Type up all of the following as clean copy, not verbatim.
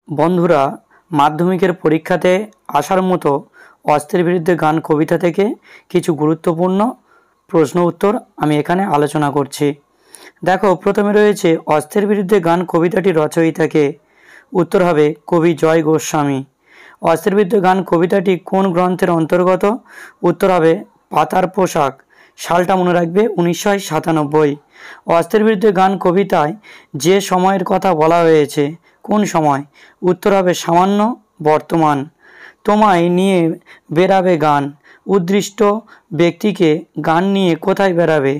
বন্ধুরা, মাধ্যমিকের পরীক্ষাতে আসার মতো অস্ত্রের বিরুদ্ধে গান কবিতা থেকে কিছু গুরুত্বপূর্ণ প্রশ্ন উত্তর আমি এখানে আলোচনা করছি। দেখো, প্রথমে রয়েছে অস্ত্রের বিরুদ্ধে গান কবিতাটি রচয়িতাকে। উত্তর হবে কবি জয় গোস্বামী। অস্ত্রের বিরুদ্ধে গান কবিতাটি কোন গ্রন্থের অন্তর্গত? উত্তর হবে পাতার পোশাক। সালটা মনে রাখবে 1997। অস্ত্রের বিরুদ্ধে গান কবিতায় যে সময়ের কথা বলা হয়েছে কোন সময়? উত্তর হবে সামান্য বর্তমান। তোমায় নিয়ে বেরাবে গান, উদ্দৃষ্ট ব্যক্তিকে গান নিয়ে কোথায় বেরাবে?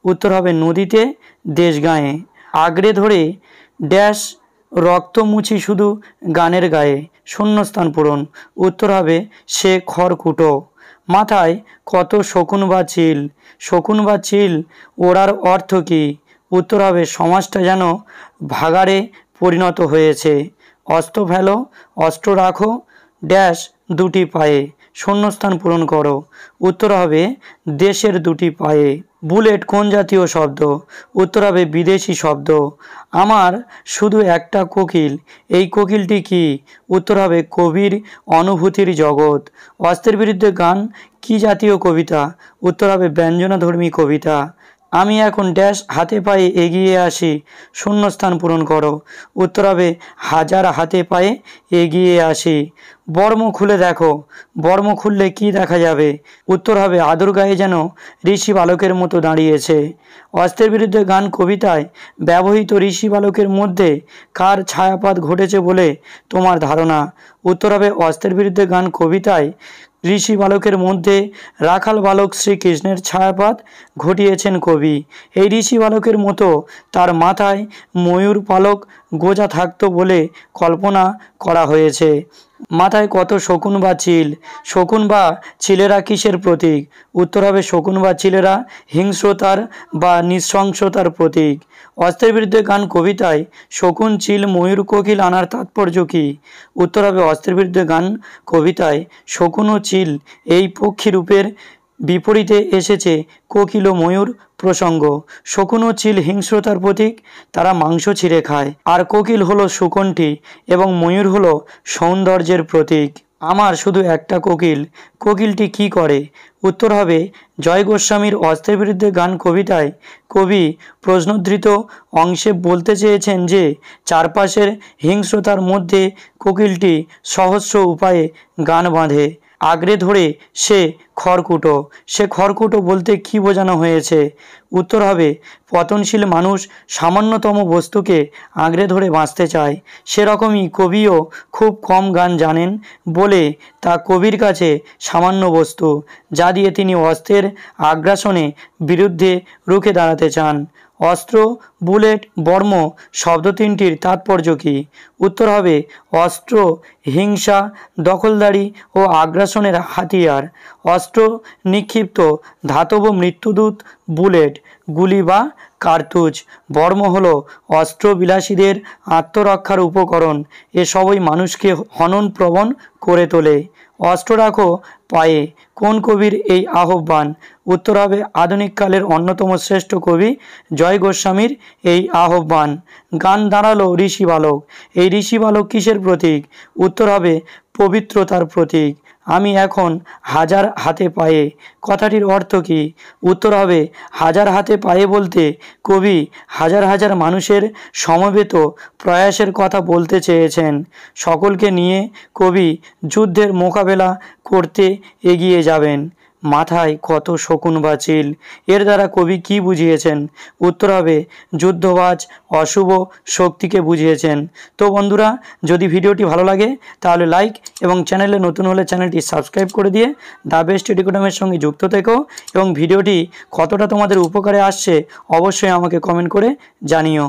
উত্তর হবে নদীতে, দেশ গায়ে। আগড়ে ধরে ড্যাশ রক্ত মুছি শুধু গানের গায়ে, শূন্যস্থান পূরণ। উত্তর হবে সে খড়কুটো। মাথায় কত শকুন বা চিল, শকুন বা চিল ওড়ার অর্থ কী? উত্তর হবে সমাজটা যেন ভাগাড়ে পরিণত হয়েছে। অস্ত্র ফেলো, অস্ত্র রাখো, ড্যাশ দুটি পায়ে, শূন্যস্থান পূরণ করো। উত্তর হবে দেশের দুটি পায়ে। বুলেট কোন জাতীয় শব্দ? উত্তর হবে বিদেশি শব্দ। আমার শুধু একটা কোকিল, এই কোকিলটি কি? উত্তর হবে কবির অনুভূতির জগৎ। অস্ত্রের বিরুদ্ধে গান কি জাতীয় কবিতা? উত্তর হবে ব্যঞ্জনাধর্মী কবিতা। আমি এখন ড্যাশ হাতে পায়ে এগিয়ে আসি, শূন্যস্থান পূরণ করো। উত্তর হবে হাজার হাতে পায়ে এগিয়ে আসি। বর্ম খুলে দেখো, বর্ম খুললে কি দেখা যাবে? উত্তর হবে আদর গায়ে যেন ঋষি বালকের মতো দাঁড়িয়েছে। অস্ত্রের বিরুদ্ধে গান কবিতায় ব্যবহৃত ঋষি বালকের মধ্যে কার ছায়াপাত ঘটেছে বলে তোমার ধারণা? উত্তর হবে অস্ত্রের বিরুদ্ধে গান কবিতায় ঋষি বালকের মধ্যে রাখাল বালক শ্রীকৃষ্ণের ছায়াপাত ঘটিয়েছেন কবি। এই ঋষি বালকের মতো তার মাথায় ময়ূর পালক গোজা থাকতো বলে কল্পনা করা হয়েছে। মাথায় কত শকুন বা চিল, শকুন বা চিলেরা কিসের প্রতীক? উত্তর হবে শকুন বা চিলেরা হিংস্রতার বা নৃশংসতার প্রতীক। অস্ত্রের বিরুদ্ধে গান কবিতায় শকুন, চিল, ময়ূর, কোকিল আনার তাৎপর্য কী? উত্তর হবে অস্ত্রের বিরুদ্ধে গান কবিতায় শকুন ও চিল এই পক্ষী রূপের বিপরীতে এসেছে কোকিল ও ময়ূর প্রসঙ্গ। শকুন ও চিল হিংস্রতার প্রতীক, তারা মাংস ছিঁড়ে খায়। আর কোকিল হলো সুকণ্ঠী এবং ময়ূর হলো সৌন্দর্যের প্রতীক। আমার শুধু একটা কোকিল, কোকিলটি কি করে? উত্তর হবে জয় গোস্বামীর অস্ত্রের বিরুদ্ধে গান কবিতায় কবি প্রশ্নোদ্ধৃত অংশে বলতে চেয়েছেন যে চারপাশের হিংস্রতার মধ্যে কোকিলটি সহস্র উপায়ে গান বাঁধে। আগড়ে ধরে সে খড়কুটো, সে খড়কুটো বলতে কি বোঝানো হয়েছে? উত্তর হবে পতনশীল মানুষ সামান্যতম বস্তুকে আঁকড়ে ধরে বাঁচতে চায়। সেরকমই কবিও খুব কম গান জানেন বলে তা কবির কাছে সামান্য বস্তু, যা দিয়ে তিনি অস্ত্রের আগ্রাসনে বিরুদ্ধে রুখে দাঁড়াতে চান। অস্ত্র, বুলেট, বর্ম শব্দ তিনটির তাৎপর্য কী? উত্তর হবে অস্ত্র হিংসা, দখলদারি ও আগ্রাসনের হাতিয়ার। অস্ত্র নিক্ষিপ্ত ধাতব মৃত্যুদূত, বুলেট গুলি বা কার্তুজ। বর্ম হলো অস্ত্রবিলাসীদের আত্মরক্ষার উপকরণ, এসবই মানুষকে হনন প্রবণ করে তোলে। অস্ত্র রাখো পায়ে, কোন কবির এই আহ্বান? উত্তর হবে আধুনিককালের অন্যতম শ্রেষ্ঠ কবি জয় গোস্বামীর এই আহ্বান। গান দাঁড়ালো ঋষি বালক, এই ঋষি বালক কিসের প্রতীক? উত্তর হবে পবিত্রতার প্রতীক। আমি এখন হাজার হাতে পায়ে, কথাটির অর্থ কী? উত্তর হবে হাজার হাতে পায়ে বলতে কবি হাজার হাজার মানুষের সমবেত প্রয়াসের কথা বলতে চেয়েছেন। সকলকে নিয়ে কবি যুদ্ধের মোকাবেলা করতে এগিয়ে যাবেন। মাথায় কত শকুন বা চিল, এর দ্বারা কবি কি বুঝিয়েছেন? উত্তর হবে যুদ্ধবাজ অশুভ শক্তিকে বুঝিয়েছেন। তো বন্ধুরা, যদি ভিডিওটি ভালো লাগে তাহলে লাইক এবং চ্যানেলে নতুন হলে চ্যানেলটি সাবস্ক্রাইব করে দিয়ে দ্য বেস্ট এডুকেশনের সঙ্গে যুক্ত থেকো এবং ভিডিওটি কতটা তোমাদের উপকারে আসছে অবশ্যই আমাকে কমেন্ট করে জানিও।